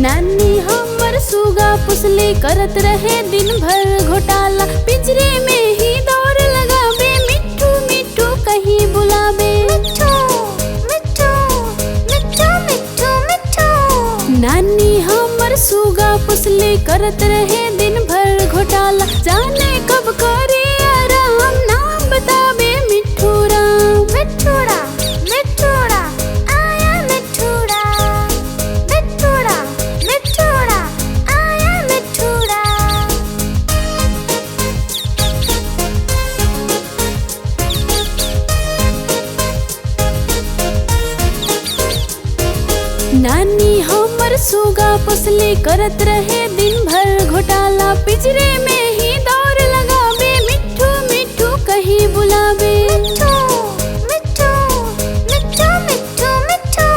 नानी हमर सुगा पुसली करत रहे दिन भर घोटाला। पिंजरे में ही दौड़ लगावे, मिट्ठू मिट्ठू कहीं बुलावे। मिट्ठू मिट्ठू मिट्ठू मिट्ठू मिट्ठू। नानी हमर सुगा पुसली करत रहे दिन भर घोटाला। जाने कब करे आराम, नाम बतावे मिट्ठू राम। मिट्ठू राम मिट्ठू राम आया मिट्ठू राम। मिट्ठू राम मिट्ठू राम आया मिट्ठू राम। नानी हमर सुगा पुसली करत रहे दिन भर घोटाला। पिंजरे में ही दौड़ लगावे, मिट्ठू मिट्ठू कहीं बुलावे। मिट्ठू मिट्ठू मिट्ठू मिट्ठू मिट्ठू।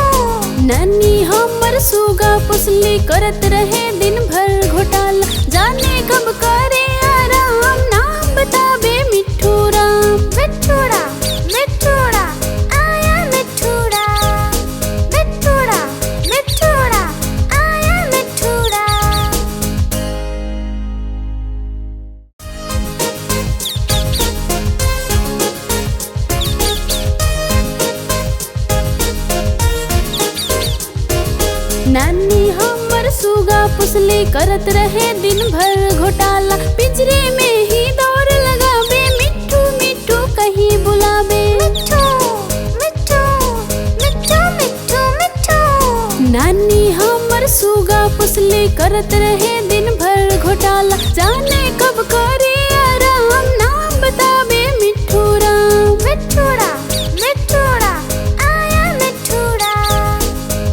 नानी हमर सुगा पुसली करत रहे दिन भर घोटाला। जाने कब करे आराम, नाम बतावे मिट्ठू राम। मिट्ठू राम मिट्ठू राम आया मिट्ठू राम। मिट्ठू राम मिट्ठू राम आया मिट्ठू राम। नानी हमर सुगा पुसली करत रहे दिन भर घोटाला। पिंजरे में ही दौड़ लगावे, मिट्ठू मिट्ठू कहीं बुलावे। मिट्ठू मिट्ठू मिट्ठू मिट्ठू मिट्ठू। नानी हमर सुगा पुसली करत रहे दिन भर घोटाला। जाने कब करे आराम, नाम बतावे मिट्ठू राम। मिट्ठू राम मिट्ठू राम आया मिट्ठू राम।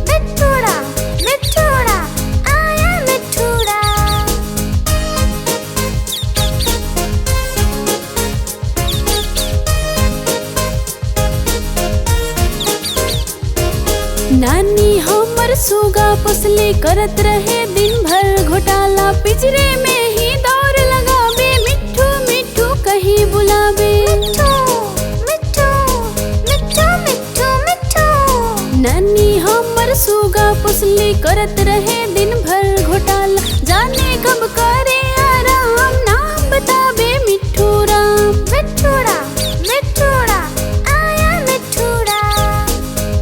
मिट्ठू राम मिट्ठू राम आया मिट्ठू राम। नानी हमर सुगा पुसली करत रहे दिन भर घोटाला। पिंजरे में ही दौड़ लगावे, मिट्ठू मिट्ठू कहीं बुलावे। मिट्ठू मिट्ठू मिट्ठू मिट्ठू मिट्ठू। नानी हमर सुगा पुसली करत रहे दिन भर घोटाला। जाने कब करे आराम, नाम बतावे मिट्ठू राम। मिट्ठू राम मिट्ठू राम आया मिट्ठू राम।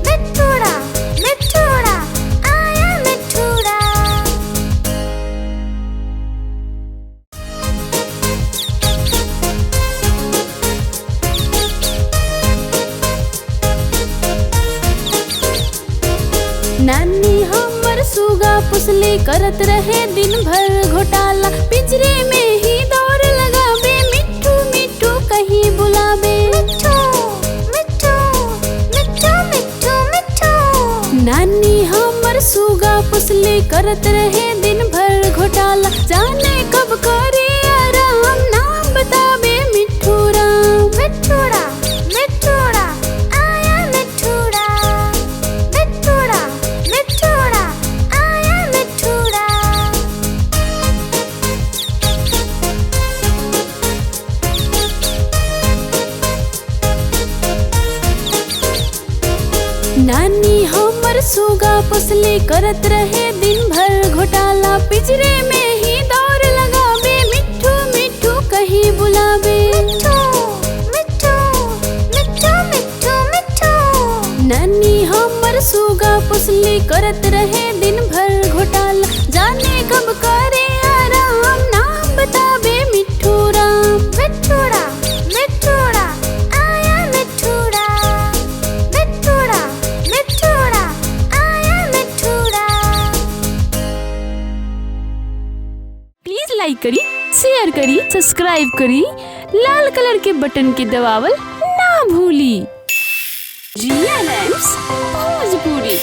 मिट्ठू राम मिट्ठू राम आया मिट्ठू राम। नानी हमर सुगा पुसली करत रहे दिन भर घोटाला। पिंजरे में ही दौड़ लगावे, मिट्ठू मिट्ठू कहीं बुलावे। मिट्ठू मिट्ठू मिट्ठू मिट्ठू मिट्ठू। नानी हमर सुगा पुसली करत रहे दिन भर घोटाला। जाने कब करे आराम, नाम बतावे मिट्ठू राम। मिट्ठू राम मिट्ठू राम आया मिट्ठू राम। मिट्ठू राम मिट्ठू राम आया मिट्ठू राम। नानी हमर सुगा पुसली करत रहे दिन भर घोटाला। पिंजरे में ही दौड़ लगावे, मिट्ठू मिट्ठू कहीं बुलावे। मिट्ठू मिट्ठू मिट्ठू मिट्ठू मिट्ठू। नानी हमर सुगा पुसली करत रहे दिन भर घोटाला। जाने कब करे आराम, नाम बतावे मिट्ठू राम। मिट्ठू राम मिट्ठू राम आया मिट्ठू राम। मिट्ठू राम मिट्ठू राम आया मिट्ठू राम। प्लीज लाइक करी, शेयर करी, सब्सक्राइब करी, लाल कलर के बटन के दबावल ना भूली। रियल भोजपुरी।